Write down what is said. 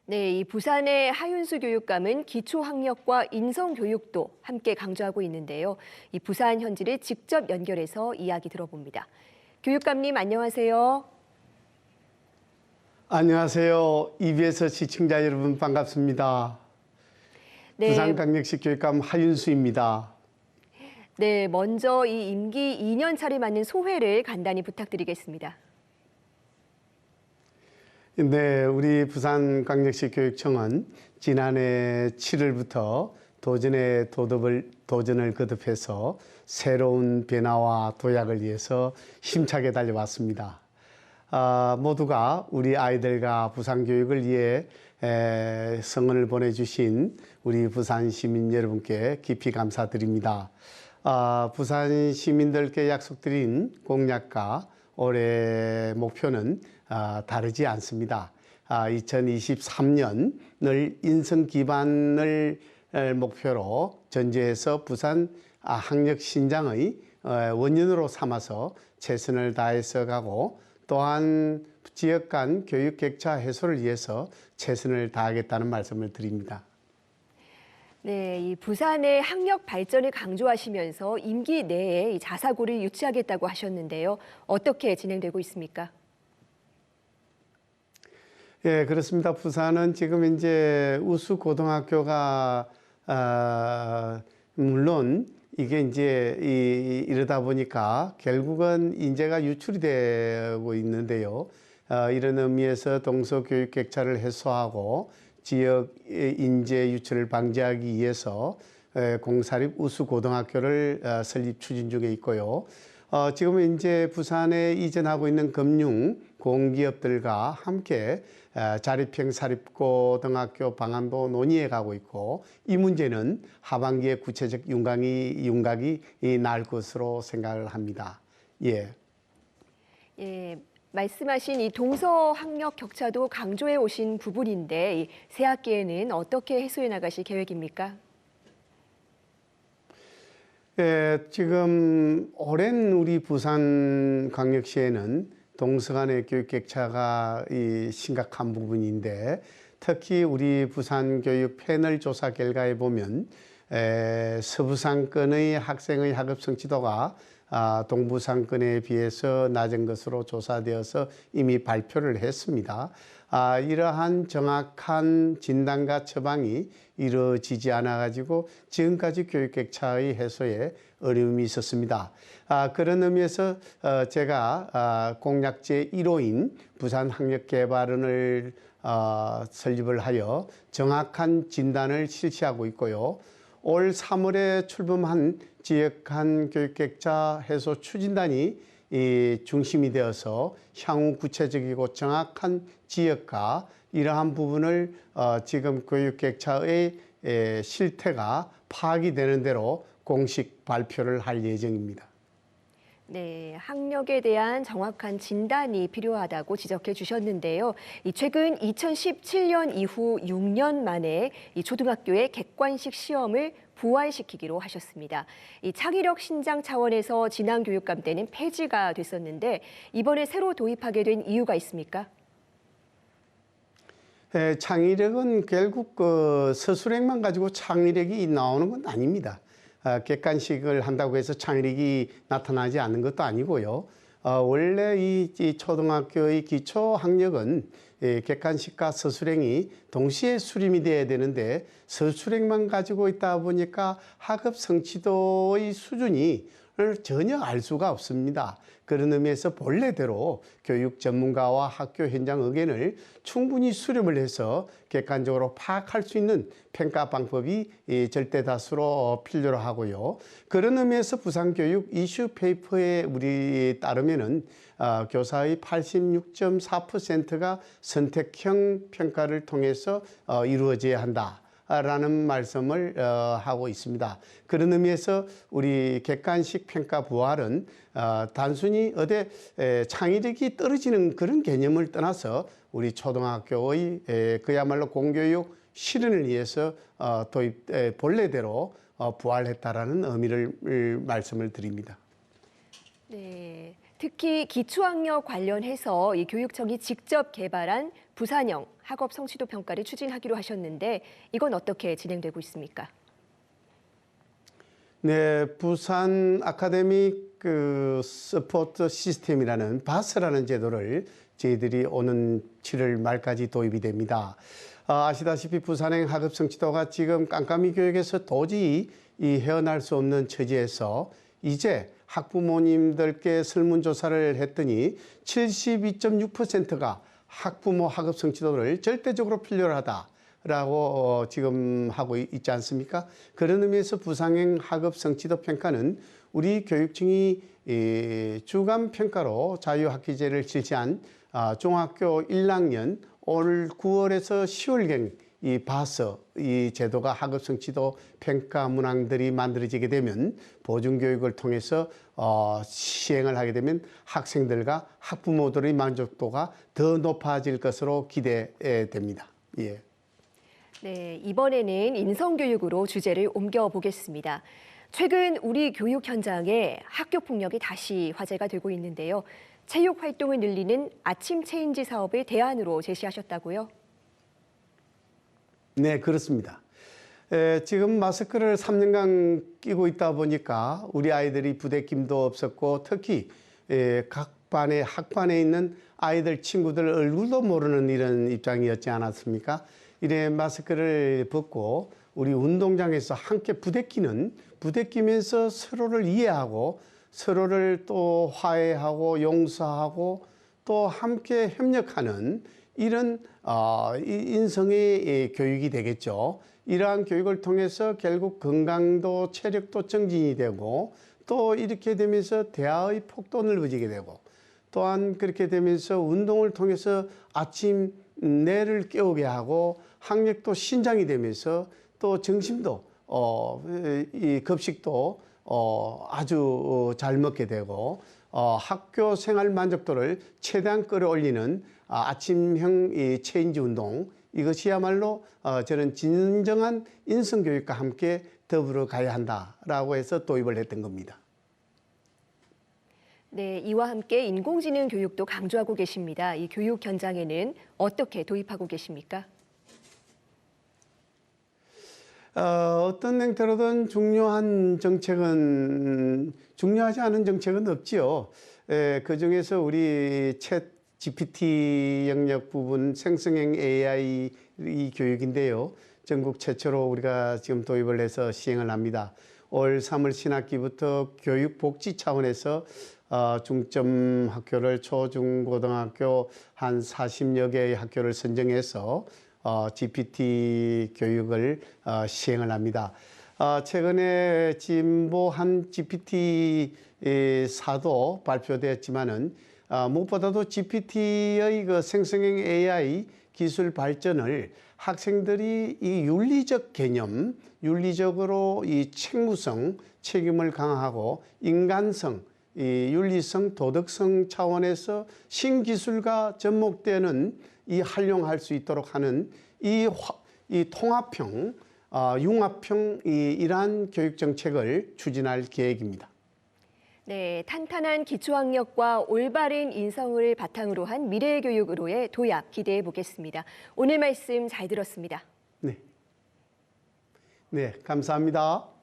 네, 이 부산의 하윤수 교육감은 기초학력과 인성교육도 함께 강조하고 있는데요. 이 부산 현지를 직접 연결해서 이야기 들어봅니다. 교육감님 안녕하세요. 안녕하세요. EBS 시청자 여러분 반갑습니다. 네, 부산광역시 교육감 하윤수입니다. 네, 먼저 이 임기 2년 차를 맞는 소회를 간단히 부탁드리겠습니다. 네, 우리 부산광역시 교육청은 지난해 7월부터 도전을 거듭해서 새로운 변화와 도약을 위해서 힘차게 달려왔습니다. 모두가 우리 아이들과 부산 교육을 위해 성원을 보내주신 우리 부산 시민 여러분께 깊이 감사드립니다. 부산 시민들께 약속드린 공약과 올해 목표는 다르지 않습니다. 2023년을 인성 기반을 목표로 전제해서 부산 학력 신장의 원년으로 삼아서 최선을 다해서 가고 또한 지역 간 교육 격차 해소를 위해서 최선을 다하겠다는 말씀을 드립니다. 네, 이 부산의 학력 발전을 강조하시면서 임기 내에 이 자사고를 유치하겠다고 하셨는데요. 어떻게 진행되고 있습니까? 예, 그렇습니다. 부산은 지금 이제 우수 고등학교가 물론 이게 이제 이러다 보니까 결국은 인재가 유출이 되고 있는데요. 이런 의미에서 동서 교육 격차를 해소하고 지역 인재 유출을 방지하기 위해서 공사립 우수 고등학교를 설립 추진 중에 있고요. 지금 이제 부산에 이전하고 있는 금융 공기업들과 함께 자립형 사립고등학교 방안도 논의해 가고 있고 이 문제는 하반기에 구체적 윤곽이 날 것으로 생각을 합니다. 예. 예, 말씀하신 이 동서 학력 격차도 강조해 오신 부분인데 이 새 학기에는 어떻게 해소해 나가실 계획입니까? 예, 지금 오랜 우리 부산광역시에는 동서 간의 교육 격차가 심각한 부분인데 특히 우리 부산 교육 패널 조사 결과에 보면 서부상권의 학생의 학업 성취도가 동부상권에 비해서 낮은 것으로 조사되어서 이미 발표를 했습니다. 이러한 정확한 진단과 처방이 이루어지지 않아 가지고 지금까지 교육 격차의 해소에 어려움이 있었습니다. 그런 의미에서 제가 공약 제1호인 부산 학력 개발원을 설립을 하여 정확한 진단을 실시하고 있고요. 올 3월에 출범한 지역 간 교육 격차 해소 추진단이 중심이 되어서 향후 구체적이고 정확한 지역과 이러한 부분을 지금 교육 격차의 실태가 파악이 되는 대로 공식 발표를 할 예정입니다. 네, 학력에 대한 정확한 진단이 필요하다고 지적해 주셨는데요. 최근 2017년 이후 6년 만에 이 초등학교의 객관식 시험을 부활시키기로 하셨습니다. 이 창의력 신장 차원에서 지난 교육감 때는 폐지가 됐었는데 이번에 새로 도입하게 된 이유가 있습니까? 창의력은 결국 서술형만 가지고 창의력이 나오는 건 아닙니다. 객관식을 한다고 해서 창의력이 나타나지 않는 것도 아니고요. 원래 이 초등학교의 기초 학력은 객관식과 서술형이 동시에 수렴이 돼야 되는데 서술형만 가지고 있다 보니까 학업 성취도의 수준이 전혀 알 수가 없습니다. 그런 의미에서 본래대로 교육 전문가와 학교 현장 의견을 충분히 수렴을 해서 객관적으로 파악할 수 있는 평가 방법이 절대 다수로 필요로 하고요. 그런 의미에서 부산교육 이슈 페이퍼에 우리 따르면은 교사의 86.4%가 선택형 평가를 통해서 이루어져야 한다. 라는 말씀을 하고 있습니다. 그런 의미에서 우리 객관식 평가 부활은 단순히 창의력이 떨어지는 그런 개념을 떠나서 우리 초등학교의 그야말로 공교육 실현을 위해서 본래대로 부활했다라는 의미를 말씀을 드립니다. 네, 특히 기초학력 관련해서 이 교육청이 직접 개발한 부산형 학업 성취도 평가를 추진하기로 하셨는데 이건 어떻게 진행되고 있습니까? 네, 부산 아카데믹 서포트 시스템이라는 바스라는 제도를 저희들이 오는 7월 말까지 도입이 됩니다. 아시다시피 부산행 학업 성취도가 지금 깜깜이 교육에서 도저히 헤어날 수 없는 처지에서 이제 학부모님들께 설문조사를 했더니 72.6%가 학부모 학업 성취도를 절대적으로 필요로 하다라고 지금 하고 있지 않습니까? 그런 의미에서 부산행 학업 성취도 평가는 우리 교육청이 주간 평가로 자유학기제를 실시한 중학교 1학년 올 9월에서 10월경 이 바서 이 제도가 학업 성취도 평가 문항들이 만들어지게 되면 보증교육을 통해서 시행을 하게 되면 학생들과 학부모들의 만족도가 더 높아질 것으로 기대됩니다. 예. 네, 이번에는 인성교육으로 주제를 옮겨보겠습니다. 최근 우리 교육 현장에 학교 폭력이 다시 화제가 되고 있는데요. 체육 활동을 늘리는 아침 체인지 사업을 대안으로 제시하셨다고요? 네, 그렇습니다. 지금 마스크를 3년간 끼고 있다 보니까 우리 아이들이 부대낌도 없었고 특히 각 반에 학반에 있는 아이들 친구들 얼굴도 모르는 이런 입장이었지 않았습니까? 이래 마스크를 벗고 우리 운동장에서 함께 부대끼면서 서로를 이해하고 서로를 또 화해하고 용서하고 또 함께 협력하는 이런 인성의 교육이 되겠죠. 이러한 교육을 통해서 결국 건강도 체력도 증진이 되고 또 이렇게 되면서 대화의 폭도 넓어지게 되고 또한 그렇게 되면서 운동을 통해서 아침 뇌를 깨우게 하고 학력도 신장이 되면서 또 정신도 이 급식도 아주 잘 먹게 되고 학교 생활 만족도를 최대한 끌어올리는 아침형 이 체인지 운동 이것이야말로 저는 진정한 인성교육과 함께 더불어 가야 한다라고 해서 도입을 했던 겁니다. 네, 이와 함께 인공지능 교육도 강조하고 계십니다. 이 교육 현장에는 어떻게 도입하고 계십니까? 어떤 행태로든 중요하지 않은 정책은 없지요. 그 중에서 우리 챗 GPT 영역 부분 생성형 AI 이 교육인데요. 전국 최초로 우리가 지금 도입을 해서 시행을 합니다. 올 3월 신학기부터 교육복지 차원에서 중점 학교를 초중고등학교 한 40여 개의 학교를 선정해서 GPT 교육을 시행을 합니다. 최근에 진보한 GPT-4도 발표되었지만은 무엇보다도 GPT의 그 생성형 AI 기술 발전을 학생들이 이 윤리적 개념, 윤리적으로 이 책무성, 책임을 강화하고 인간성, 이 윤리성, 도덕성 차원에서 신기술과 접목되는 이 활용할 수 있도록 하는 이 통합형, 융합형 이러한 교육 정책을 추진할 계획입니다. 네, 탄탄한 기초학력과 올바른 인성을 바탕으로 한 미래교육으로의 도약 기대해 보겠습니다. 오늘 말씀 잘 들었습니다. 네, 감사합니다.